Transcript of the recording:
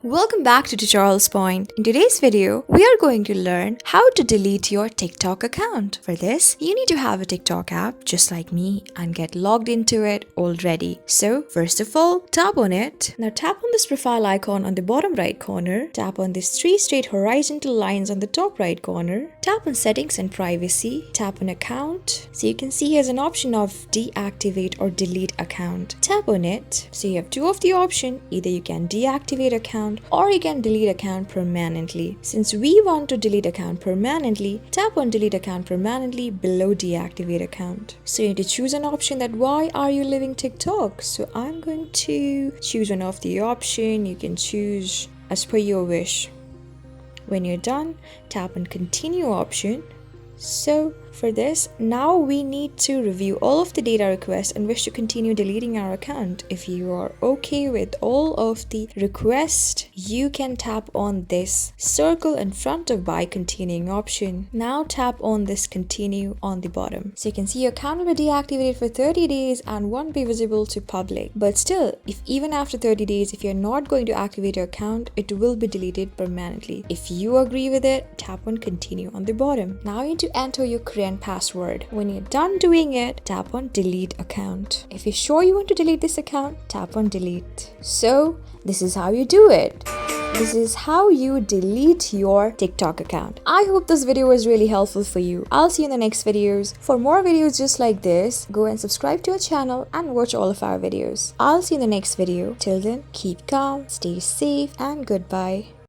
Welcome back to Tutorials Point. In today's video, we are going to learn how to delete your TikTok account. For this, you need to have a TikTok app just like me and get logged into it already. So first of all, tap on it. Now tap on this profile icon on the bottom right corner. Tap on these three straight horizontal lines on the top right corner. Tap on settings and privacy. Tap on account. So you can see here's an option of deactivate or delete account. Tap on it. So you have two of the option. Either you can deactivate account or you can delete account permanently. Since we want to delete account permanently, tap on delete account permanently below deactivate account. So you need to choose an option that why are you leaving TikTok? So I'm going to choose one of the option. You can choose as per your wish. When you're done, tap on continue option. So for this, now we need to review all of the data requests and wish to continue deleting our account. If you are okay with all of the requests, you can tap on this circle in front of by continuing option. Now tap on this continue on the bottom. So you can see your account will be deactivated for 30 days and won't be visible to public. But still, if even after 30 days, if you're not going to activate your account, it will be deleted permanently. If you agree with it, tap on continue on the bottom. Now you need to enter your current password. When you're done doing it, tap on delete account. If you're sure you want to delete this account, tap on delete. So this is how you do it. This is how you delete your TikTok account. I hope this video was really helpful for you. I'll see you in the next videos. For more videos just like this, go and subscribe to our channel and watch all of our videos. I'll see you in the next video. Till then, keep calm, stay safe, and goodbye.